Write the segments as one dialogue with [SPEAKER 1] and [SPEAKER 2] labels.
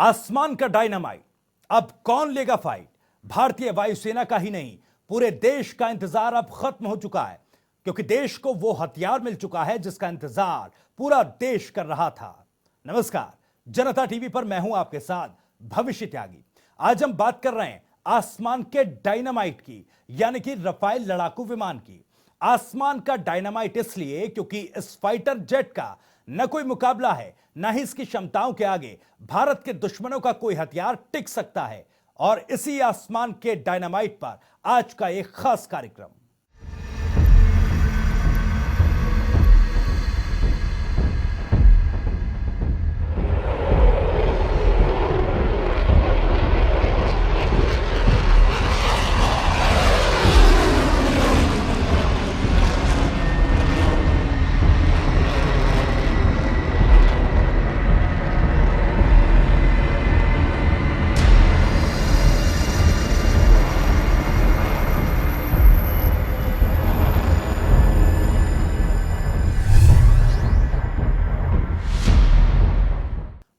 [SPEAKER 1] आसमान का डायनामाइट, अब कौन लेगा फाइट? भारतीय वायुसेना का ही नहीं, पूरे देश का इंतजार अब खत्म हो चुका है, क्योंकि देश को वो हथियार मिल चुका है जिसका इंतजार पूरा देश कर रहा था। नमस्कार, जनता टीवी पर मैं हूं आपके साथ भविष्य त्यागी। आज हम बात कर रहे हैं आसमान के डायनामाइट की, यानी कि रफाल लड़ाकू विमान की। आसमान का डायनामाइट इसलिए क्योंकि इस फाइटर जेट का न कोई मुकाबला है, न ही इसकी क्षमताओं के आगे भारत के दुश्मनों का कोई हथियार टिक सकता है। और इसी आसमान के डायनामाइट पर आज का एक खास कार्यक्रम।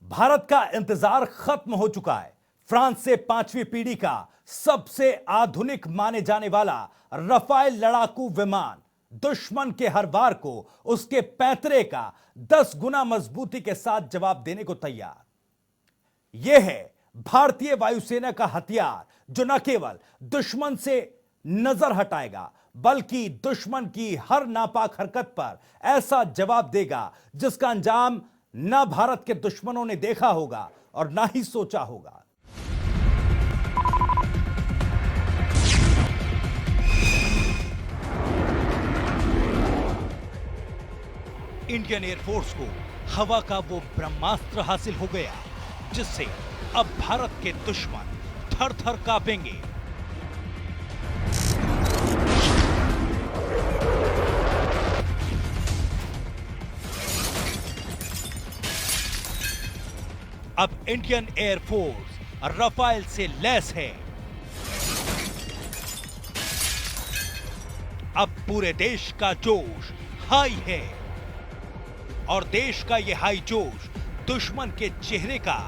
[SPEAKER 1] भारत का इंतजार खत्म हो चुका है। फ्रांस से 5वीं पीढ़ी का सबसे आधुनिक माने जाने वाला रफाल लड़ाकू विमान दुश्मन के हर वार को उसके पैंतरे का 10 गुना मजबूती के साथ जवाब देने को तैयार। यह है भारतीय वायुसेना का हथियार, जो न केवल दुश्मन से नजर हटाएगा, बल्कि दुश्मन की हर नापाक हरकत पर ऐसा जवाब देगा जिसका अंजाम ना भारत के दुश्मनों ने देखा होगा और ना ही सोचा होगा। इंडियन एयरफोर्स को हवा का वो ब्रह्मास्त्र हासिल हो गया जिससे अब भारत के दुश्मन थर थर कांपेंगे। अब इंडियन एयरफोर्स रफाल से लैस है। अब पूरे देश का जोश हाई है और देश का यह हाई जोश दुश्मन के चेहरे का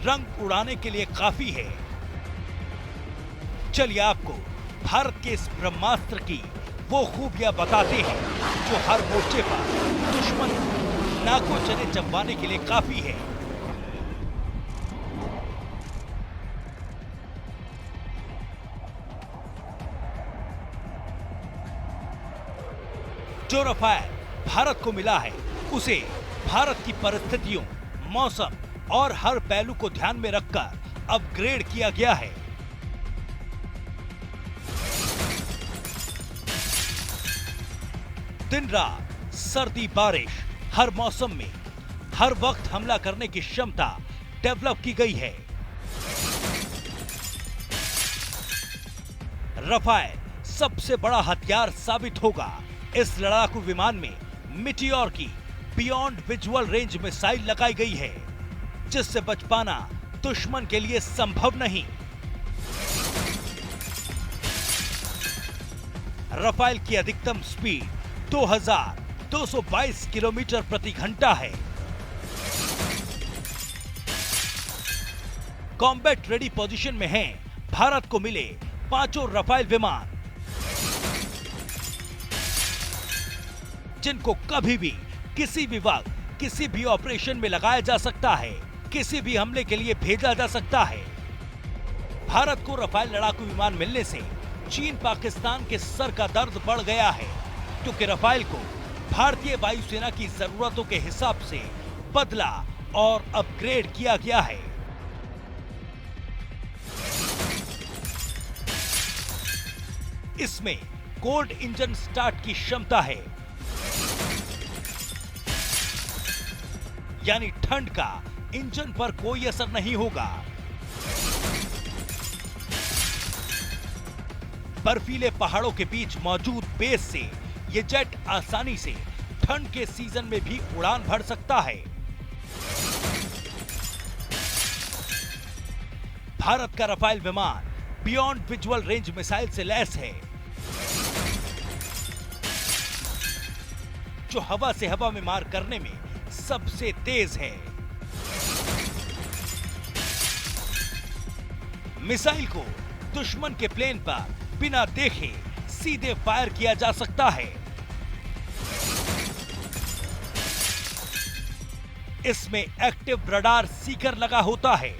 [SPEAKER 1] रंग उड़ाने के लिए काफी है। चलिए आपको भारत के इस ब्रह्मास्त्र की वो खूबियां बताते हैं जो हर मोर्चे पर दुश्मन नाकों चने चबवाने के लिए काफी है। जो रफाल भारत को मिला है उसे भारत की परिस्थितियों, मौसम और हर पहलू को ध्यान में रखकर अपग्रेड किया गया है। दिन रात, सर्दी बारिश, हर मौसम में हर वक्त हमला करने की क्षमता डेवलप की गई है। रफाल सबसे बड़ा हथियार साबित होगा। इस लड़ाकू विमान में मिटियोर की बियॉन्ड विजुअल रेंज मिसाइल लगाई गई है, जिससे बच पाना दुश्मन के लिए संभव नहीं। रफाल की अधिकतम स्पीड 2222 किलोमीटर प्रति घंटा है। कॉम्बैट रेडी पोजीशन में हैं भारत को मिले 5 रफाल विमान, जिनको कभी भी किसी भी वक्त किसी भी ऑपरेशन में लगाया जा सकता है, किसी भी हमले के लिए भेजा जा सकता है। भारत को रफाल लड़ाकू विमान मिलने से चीन पाकिस्तान के सर का दर्द बढ़ गया है, क्योंकि रफाल को भारतीय वायुसेना की जरूरतों के हिसाब से बदला और अपग्रेड किया गया है। इसमें कोल्ड इंजन स्टार्ट की क्षमता है, यानी ठंड का इंजन पर कोई असर नहीं होगा। बर्फीले पहाड़ों के बीच मौजूद बेस से यह जेट आसानी से ठंड के सीजन में भी उड़ान भर सकता है। भारत का रफाल विमान बियॉन्ड विजुअल रेंज मिसाइल से लैस है, जो हवा से हवा में मार करने में सबसे तेज है। मिसाइल को दुश्मन के प्लेन पर बिना देखे सीधे फायर किया जा सकता है। इसमें एक्टिव रडार सीकर लगा होता है,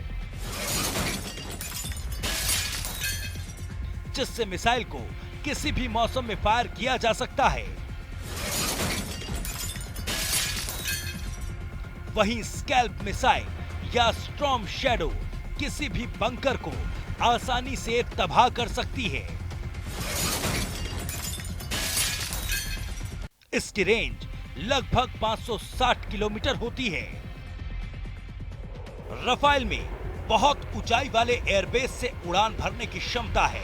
[SPEAKER 1] जिससे मिसाइल को किसी भी मौसम में फायर किया जा सकता है। वहीं स्कैल्प मिसाइल या स्टॉर्म शैडो किसी भी बंकर को आसानी से तबाह कर सकती है। इसकी रेंज लगभग 560 किलोमीटर होती है। रफाल में बहुत ऊंचाई वाले एयरबेस से उड़ान भरने की क्षमता है।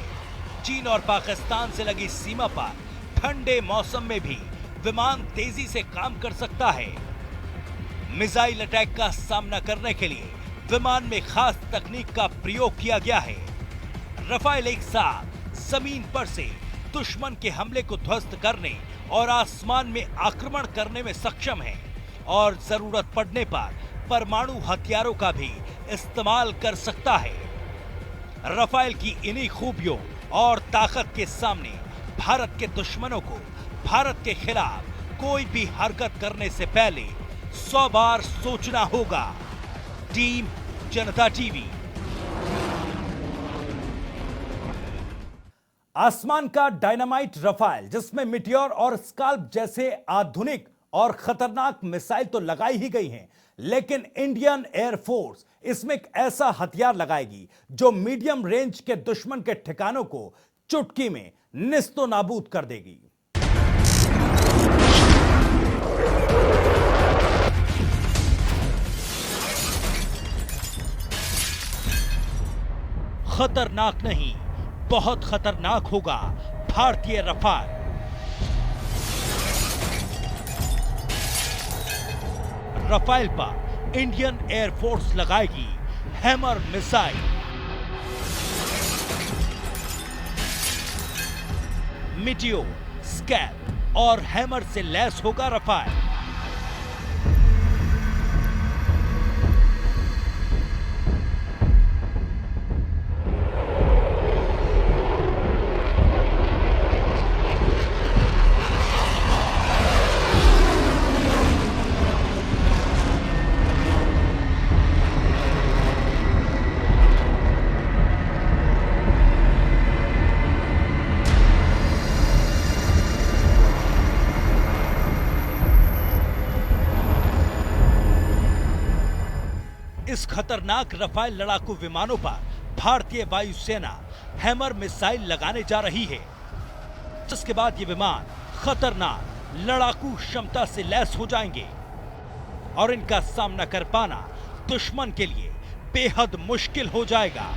[SPEAKER 1] चीन और पाकिस्तान से लगी सीमा पर ठंडे मौसम में भी विमान तेजी से काम कर सकता है। मिसाइल अटैक का सामना करने के लिए विमान में खास तकनीक का प्रयोग किया गया है। रफाल एक साथ जमीन पर से दुश्मन के हमले को ध्वस्त करने और आसमान में आक्रमण करने में सक्षम है और जरूरत पड़ने पर परमाणु हथियारों का भी इस्तेमाल कर सकता है। रफाल की इन्हीं खूबियों और ताकत के सामने भारत के दुश्मनों को भारत के खिलाफ कोई भी हरकत करने से पहले 100 बार सोचना होगा। टीम जनता टीवी। आसमान का डायनामाइट रफाल, जिसमें मिटियोर और स्काल्प जैसे आधुनिक और खतरनाक मिसाइल तो लगाई ही गई हैं, लेकिन इंडियन एयरफोर्स इसमें एक ऐसा हथियार लगाएगी जो मीडियम रेंज के दुश्मन के ठिकानों को चुटकी में निस्तो नाबूद कर देगी। खतरनाक नहीं, बहुत खतरनाक होगा भारतीय रफाल। रफाल पर इंडियन एयरफोर्स लगाएगी हैमर मिसाइल। मिटियोर, स्कैल्प और हैमर से लैस होगा रफाल। इस खतरनाक रफाल लड़ाकू विमानों पर भारतीय वायुसेना हैमर मिसाइल लगाने जा रही है, जिसके बाद ये विमान खतरनाक लड़ाकू क्षमता से लैस हो जाएंगे और इनका सामना कर पाना दुश्मन के लिए बेहद मुश्किल हो जाएगा।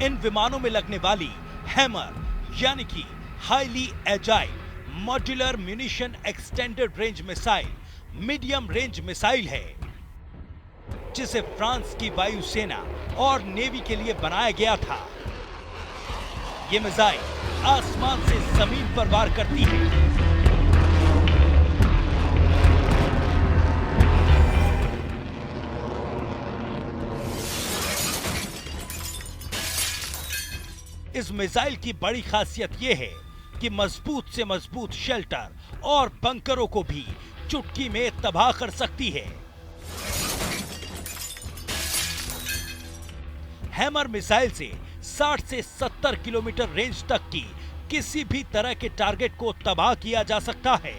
[SPEAKER 1] इन विमानों में लगने वाली हैमर यानी कि highly agile modular munition extended range missile medium range missile है, जिसे फ्रांस की वायुसेना और नेवी के लिए बनाया गया था। यह मिसाइल आसमान से जमीन पर वार करती है। इस मिसाइल की बड़ी खासियत यह है कि मजबूत से मजबूत शेल्टर और बंकरों को भी चुटकी में तबाह कर सकती है। हैमर मिसाइल से 60 से 70 किलोमीटर रेंज तक की किसी भी तरह के टारगेट को तबाह किया जा सकता है।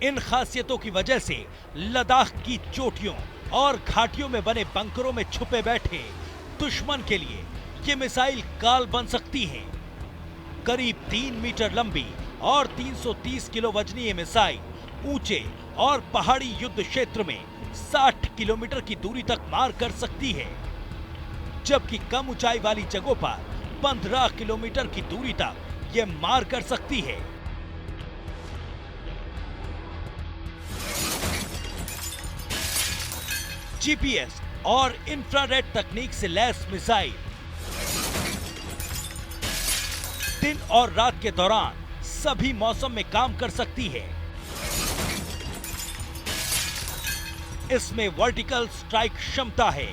[SPEAKER 1] इन खासियतों की वजह से लद्दाख की चोटियों और घाटियों में बने बंकरों में छुपे बैठे दुश्मन के लिए ये मिसाइल काल बन सकती है। करीब 3 मीटर लंबी और 330 किलो वजनी ये मिसाइल ऊंचे और पहाड़ी युद्ध क्षेत्र में 60 किलोमीटर की दूरी तक मार कर सकती है, जबकि कम ऊंचाई वाली जगहों पर 15 किलोमीटर की दूरी तक यह मार कर सकती है। जीपीएस और इंफ्रारेड तकनीक से लैस मिसाइल दिन और रात के दौरान सभी मौसम में काम कर सकती है। इसमें वर्टिकल स्ट्राइक क्षमता है।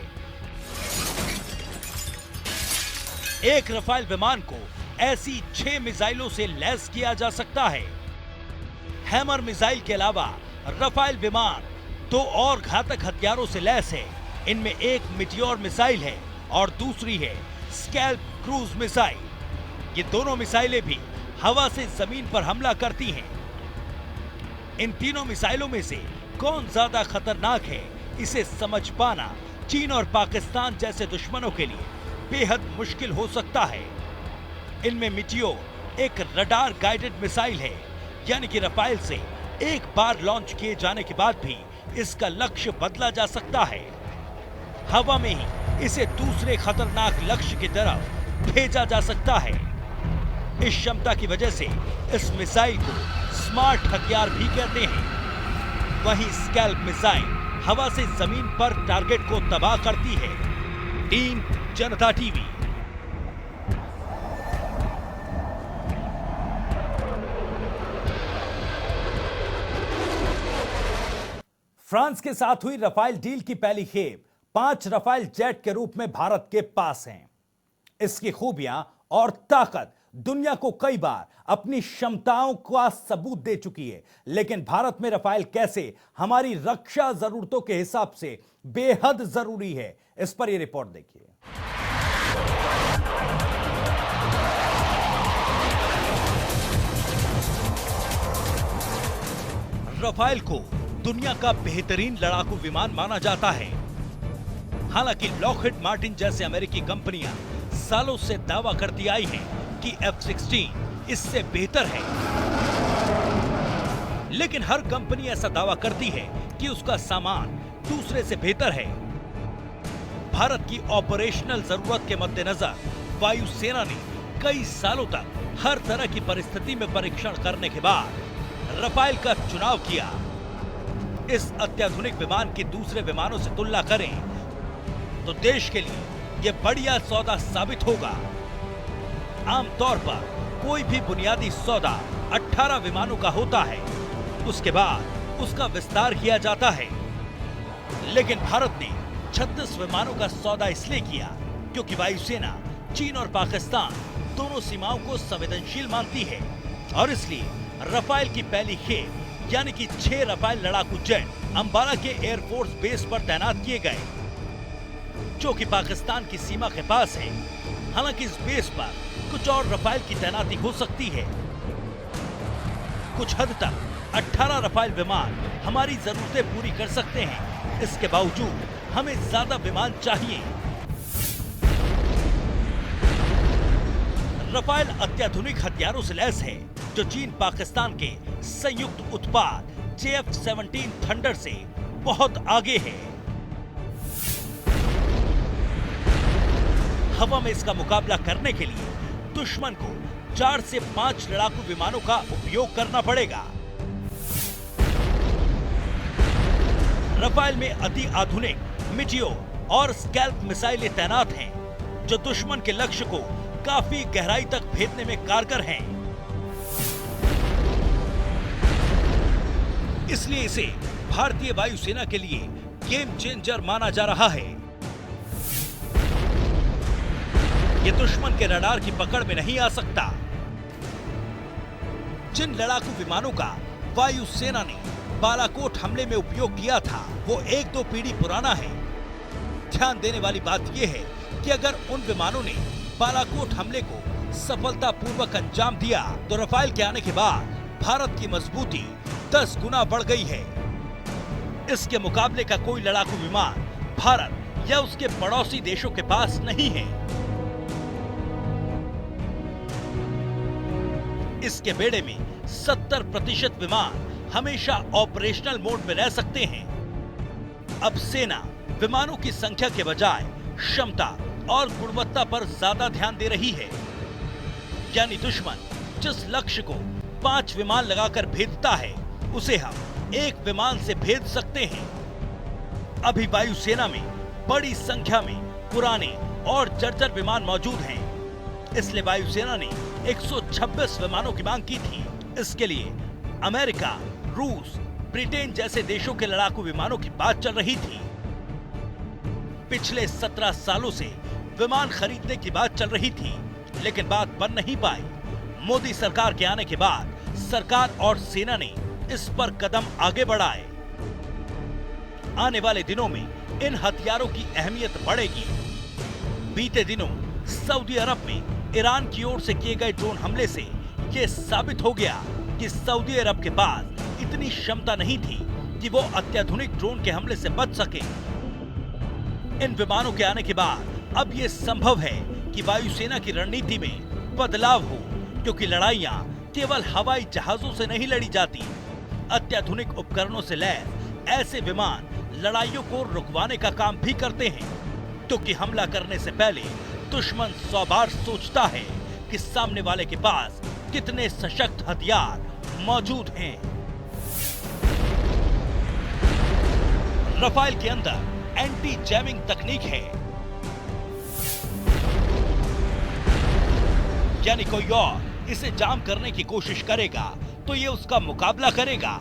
[SPEAKER 1] एक रफाल विमान को ऐसी 6 मिसाइलों से लैस किया जा सकता है। हैमर मिसाइल के अलावा रफाल विमान 2 और घातक हथियारों से लैस है। इनमें एक मिटियोर मिसाइल है और दूसरी है स्कैल्प क्रूज मिसाइल। ये दोनों मिसाइलें भी हवा से जमीन पर हमला करती हैं। इन तीनों मिसाइलों में से कौन ज्यादा खतरनाक है, इसे समझ पाना चीन और पाकिस्तान जैसे दुश्मनों के लिए बेहद मुश्किल हो सकता है। इनमें मिटियोर एक रडार गाइडेड मिसाइल है, यानी कि रफाल से एक बार लॉन्च किए जाने के बाद भी इसका लक्ष्य बदला जा सकता है। हवा में ही इसे दूसरे खतरनाक लक्ष्य की तरफ भेजा जा सकता है। इस क्षमता की वजह से इस मिसाइल को स्मार्ट हथियार भी कहते हैं। वहीं स्कैल्प मिसाइल हवा से जमीन पर टारगेट को तबाह करती है। टीम जनता टीवी। फ्रांस के साथ हुई रफाल डील की पहली खेप 5 रफाल जेट के रूप में भारत के पास हैं। इसकी खूबियां और ताकत दुनिया को कई बार अपनी क्षमताओं का सबूत दे चुकी है, लेकिन भारत में रफाल कैसे हमारी रक्षा जरूरतों के हिसाब से बेहद जरूरी है, इस पर यह रिपोर्ट देखिए। रफाल को दुनिया का बेहतरीन लड़ाकू विमान माना जाता है। हालांकि लॉकहीड मार्टिन जैसे अमेरिकी कंपनियां सालों से दावा करती आई हैं कि F-16 इससे बेहतर है, लेकिन हर कंपनी ऐसा दावा करती है कि उसका सामान दूसरे से बेहतर है। भारत की ऑपरेशनल जरूरत के मद्देनजर वायुसेना ने कई सालों तक हर तरह की परिस्थिति में परीक्षण करने के बाद रफाल का चुनाव किया। इस अत्याधुनिक विमान की दूसरे विमानों से तुलना करें तो देश के लिए यह बढ़िया सौदा साबित होगा। आमतौर पर कोई भी बुनियादी सौदा 18 विमानों का होता है, उसके बाद उसका विस्तार किया जाता है। लेकिन भारत ने 36 विमानों का सौदा इसलिए किया क्योंकि वायुसेना चीन और पाकिस्तान दोनों सीमाओं को संवेदनशील मानती है, और इसलिए रफाल की पहली खेप यानी कि 6 रफाल लड़ाकू जेट अंबाला के एयरफोर्स बेस पर तैनात किए गए, जो कि पाकिस्तान की सीमा के पास है। हालांकि इस बेस पर कुछ और रफाल की तैनाती हो सकती है। कुछ हद तक 18 रफाल विमान हमारी जरूरतें पूरी कर सकते हैं। इसके बावजूद हमें ज्यादा विमान चाहिए। रफाल अत्याधुनिक हथियारों से लैस है, जो चीन पाकिस्तान के संयुक्त उत्पाद JF-17 थंडर से बहुत आगे है। हवा में इसका मुकाबला करने के लिए दुश्मन को 4 से 5 लड़ाकू विमानों का उपयोग करना पड़ेगा। रफाल में अति आधुनिक मिटियोर और स्कैल्प मिसाइलें तैनात हैं, जो दुश्मन के लक्ष्य को काफी गहराई तक भेदने में कारगर हैं। इसलिए इसे भारतीय वायुसेना के लिए गेम चेंजर माना जा रहा है। ये दुश्मन के रडार की पकड़ में नहीं आ सकता। जिन लड़ाकू विमानों का वायुसेना ने बालाकोट हमले में उपयोग किया था, वो 1-2 पीढ़ी पुराना है। ध्यान देने वाली बात यह है कि अगर उन विमानों ने बालाकोट हमले को सफलतापूर्वक अंजाम दिया, तो रफाल के आने के बाद भारत की मजबूती 10 गुना बढ़ गई है। इसके मुकाबले का कोई लड़ाकू विमान भारत या उसके पड़ोसी देशों के पास नहीं है। इसके बेड़े में 70% विमान हमेशा ऑपरेशनल मोड में रह सकते हैं। अब सेना विमानों की संख्या के बजाय क्षमता और गुणवत्ता पर ज्यादा ध्यान दे रही है। यानी दुश्मन जिस लक्ष्य को 5 विमान लगाकर भेदता है, उसे हम 1 विमान से भेद सकते हैं। अभी वायुसेना में बड़ी संख्या में पुराने और जर्जर विमान मौजूद हैं। इसलिए वायुसेना ने 126 विमानों की मांग की थी। इसके लिए अमेरिका, रूस, ब्रिटेन जैसे देशों के लड़ाकू विमानों की बात चल रही थी। पिछले 17 सालों से विमान खरीदने की बात चल रही थी, लेकिन बात बन नहीं पाई। मोदी सरकार के आने के बाद सरकार और सेना ने इस पर कदम आगे बढ़ाए। आने वाले दिनों में इन हथियारों की अहमियत बढ़ेगी। बीते दिनों सऊदी अरब में ईरान की ओर से किए गए ड्रोन हमले से यह साबित हो गया कि सऊदी अरब के पास इतनी क्षमता नहीं थी कि वो अत्याधुनिक ड्रोन के हमले से बच सके। इन विमानों के आने के बाद अब ये संभव है कि वायुसेना की रणनीति में बदलाव हो, क्योंकि लड़ाइयां केवल हवाई जहाजों से नहीं लड़ी जाती। अत्याधुनिक उपकरणों से लैस ऐसे विमान लड़ाइयों को रुकवाने का काम भी करते हैं, क्योंकि हमला करने से पहले दुश्मन 100 बार सोचता है कि सामने वाले के पास कितने सशक्त हथियार मौजूद हैं। रफाल के अंदर एंटी जैमिंग तकनीक है, यानी कोई और इसे जाम करने की कोशिश करेगा तो ये उसका मुकाबला करेगा।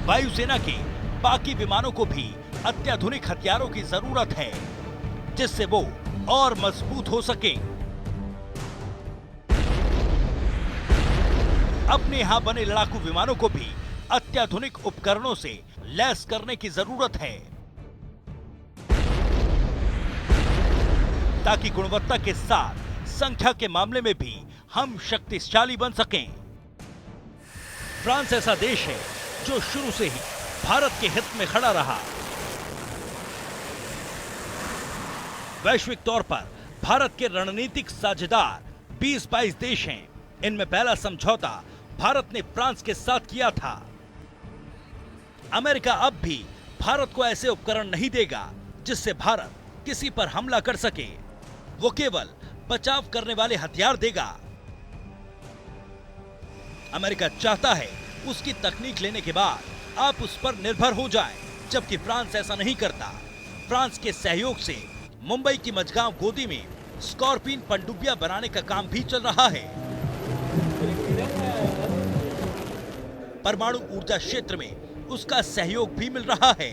[SPEAKER 1] वायुसेना के बाकी विमानों को भी अत्याधुनिक हथियारों की जरूरत है, जिससे वो और मजबूत हो सके। अपने यहां बने लड़ाकू विमानों को भी अत्याधुनिक उपकरणों से लैस करने की जरूरत है, ताकि गुणवत्ता के साथ संख्या के मामले में भी हम शक्तिशाली बन सकें। फ्रांस ऐसा देश है जो शुरू से ही भारत के हित में खड़ा रहा। वैश्विक तौर पर भारत के रणनीतिक साझेदार 20-22 देश हैं। इनमें पहला समझौता भारत ने फ्रांस के साथ किया था। अमेरिका अब भी भारत को ऐसे उपकरण नहीं देगा जिससे भारत किसी पर हमला कर सके। वो केवल बचाव करने वाले हथियार देगा। अमेरिका चाहता है उसकी तकनीक लेने के बाद आप उस पर निर्भर हो जाएं, जबकि फ्रांस ऐसा नहीं करता। फ्रांस के सहयोग से मुंबई की मझगांव गोदी में स्कॉर्पियन पनडुब्बियां बनाने का काम भी चल रहा है। परमाणु ऊर्जा क्षेत्र में उसका सहयोग भी मिल रहा है।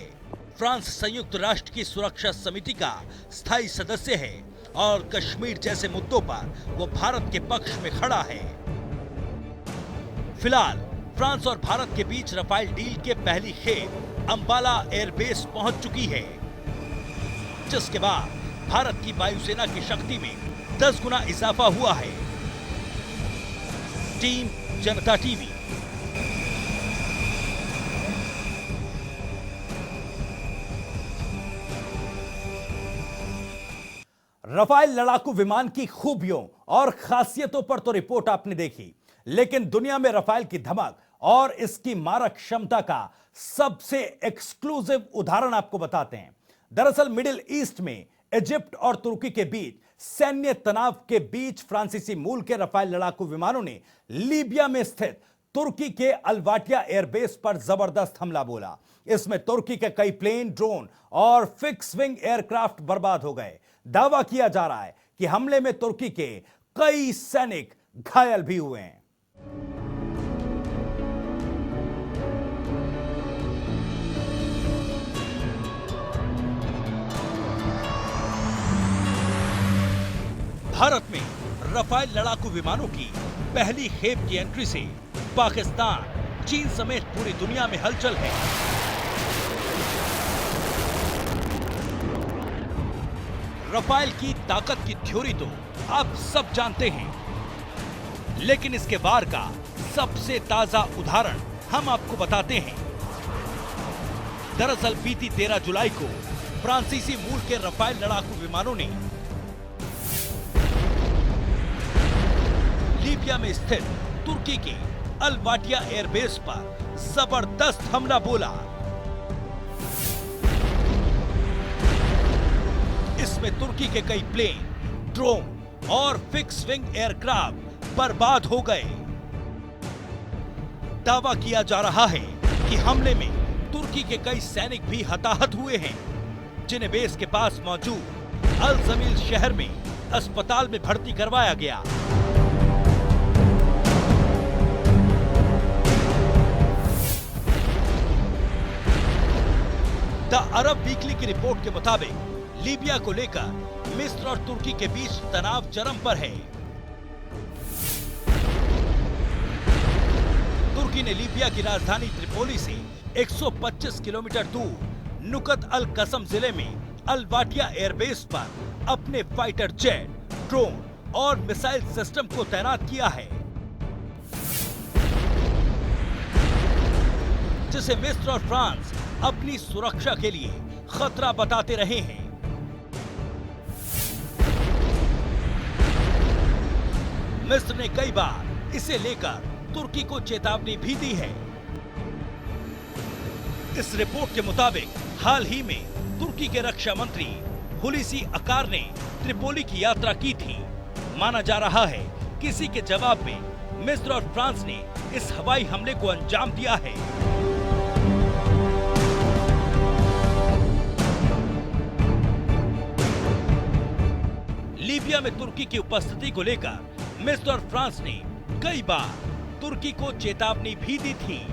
[SPEAKER 1] फ्रांस संयुक्त राष्ट्र की सुरक्षा समिति का स्थायी सदस्य है और कश्मीर जैसे मुद्दों पर वो भारत के पक्ष में खड़ा है। फिलहाल फ्रांस और भारत के बीच रफाल डील के पहली खेप अंबाला एयरबेस पहुंच चुकी है, जिसके बाद भारत की वायुसेना की शक्ति में 10 गुना इजाफा हुआ है। टीम जनता टीवी।
[SPEAKER 2] रफाल लड़ाकू विमान की खूबियों और खासियतों पर तो रिपोर्ट आपने देखी, लेकिन दुनिया में रफाल की धमक और इसकी मारक क्षमता का सबसे एक्सक्लूसिव उदाहरण आपको बताते हैं। दरअसल मिडिल ईस्ट में इजिप्ट और तुर्की के बीच सैन्य तनाव के बीच फ्रांसीसी मूल के रफाल लड़ाकू विमानों ने लीबिया में स्थित तुर्की के अलवाटिया एयरबेस पर जबरदस्त हमला बोला। इसमें तुर्की के कई प्लेन, ड्रोन और फिक्स विंग एयरक्राफ्ट बर्बाद हो गए। दावा किया जा रहा है कि हमले में तुर्की के कई सैनिक घायल भी हुए हैं।
[SPEAKER 1] भारत में रफाल लड़ाकू विमानों की पहली खेप की एंट्री से पाकिस्तान, चीन समेत पूरी दुनिया में हलचल है। रफाल की ताकत की थ्योरी तो आप सब जानते हैं, लेकिन इसके वार का सबसे ताजा उदाहरण हम आपको बताते हैं। दरअसल बीती 13 जुलाई को फ्रांसीसी मूल के रफाल लड़ाकू विमानों ने लीबिया में स्थित तुर्की के अलवाटिया एयरबेस पर जबरदस्त हमला बोला। इसमें तुर्की के कई प्लेन, ड्रोन और फिक्स विंग एयरक्राफ्ट बर्बाद हो गए। दावा किया जा रहा है कि हमले में तुर्की के कई सैनिक भी हताहत हुए हैं, जिन्हें बेस के पास मौजूद अल जमील शहर में अस्पताल में भर्ती करवाया गया। द अरब वीकली की रिपोर्ट के मुताबिक लीबिया को लेकर मिस्र और तुर्की के बीच तनाव चरम पर है। तुर्की ने लीबिया की राजधानी त्रिपोली से 125 किलोमीटर दूर नुकत अल कसम जिले में अल वाटिया एयरबेस पर अपने फाइटर जेट, ड्रोन और मिसाइल सिस्टम को तैनात किया है, जिसे मिस्र और फ्रांस अपनी सुरक्षा के लिए खतरा बताते रहे हैं। मिस्र ने कई बार इसे लेकर तुर्की को चेतावनी भी दी है। इस रिपोर्ट के मुताबिक हाल ही में तुर्की के रक्षा मंत्री हुलूसी अकार ने त्रिपोली की यात्रा की थी। माना जा रहा है कि इसी के जवाब में मिस्र और फ्रांस ने इस हवाई हमले को अंजाम दिया है। लीबिया में तुर्की की उपस्थिति को लेकर मिस्र और फ्रांस ने कई बार तुर्की को चेतावनी भी दी थी।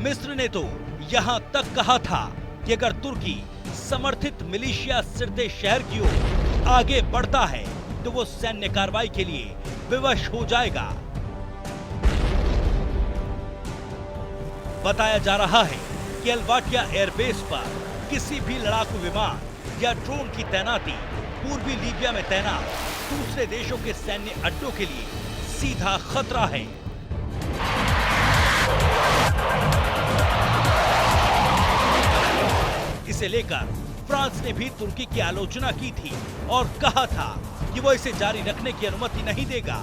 [SPEAKER 1] मिस्र ने तो यहां तक कहा था कि अगर तुर्की समर्थित मिलिशिया सिर्ते शहर की ओर आगे बढ़ता है तो वो सैन्य कार्रवाई के लिए विवश हो जाएगा। बताया जा रहा है कि अल वाटिया एयरबेस पर किसी भी लड़ाकू विमान या ड्रोन की तैनाती पूर्वी लीबिया में तैनात दूसरे देशों के सैन्य अड्डों के लिए सीधा खतरा है। इसे लेकर फ्रांस ने भी तुर्की की आलोचना की थी और कहा था कि वो इसे जारी रखने की अनुमति नहीं देगा।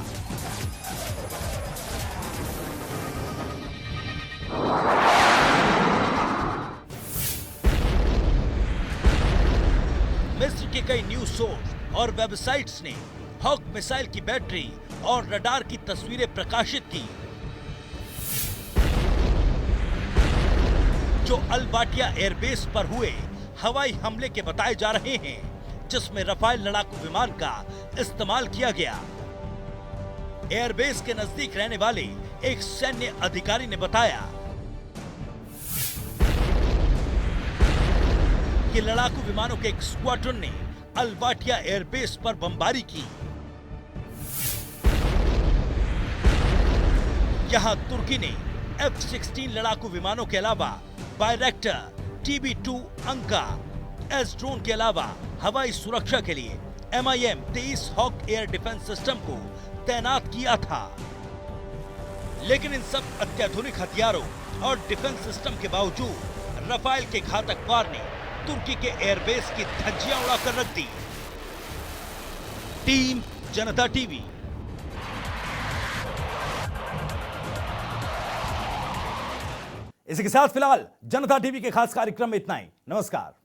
[SPEAKER 1] मिस्र के कई न्यूज सोर्स और वेबसाइट्स ने हॉक मिसाइल की बैटरी और रडार की तस्वीरें प्रकाशित की, जो अल वाटिया एयरबेस पर हुए हवाई हमले के बताए जा रहे हैं, जिसमें रफाल लड़ाकू विमान का इस्तेमाल किया गया। एयरबेस के नजदीक रहने वाले एक सैन्य अधिकारी ने बताया कि लड़ाकू विमानों के एक स्क्वाड्रन ने अल वाटिया एयरबेस पर बमबारी की। यहां तुर्की ने F-16 लड़ाकू विमानों के अलावा बायरेक्टर, TB2 अंका, एस ड्रोन के अलावा हवाई सुरक्षा के लिए MIM-23 hoc air defence system को तैनात किया था। लेकिन इन सब अत्याधुनिक हथियारों और डिफेंस सिस्टम के बावजूद रफाल के घातक वार ने तुर्की के एयरबेस की धज्जियां उड़ाकर रख दी। टीम जनता टीवी।
[SPEAKER 2] इसी के साथ फिलहाल जनता टीवी के खास कार्यक्रम में इतना ही। नमस्कार।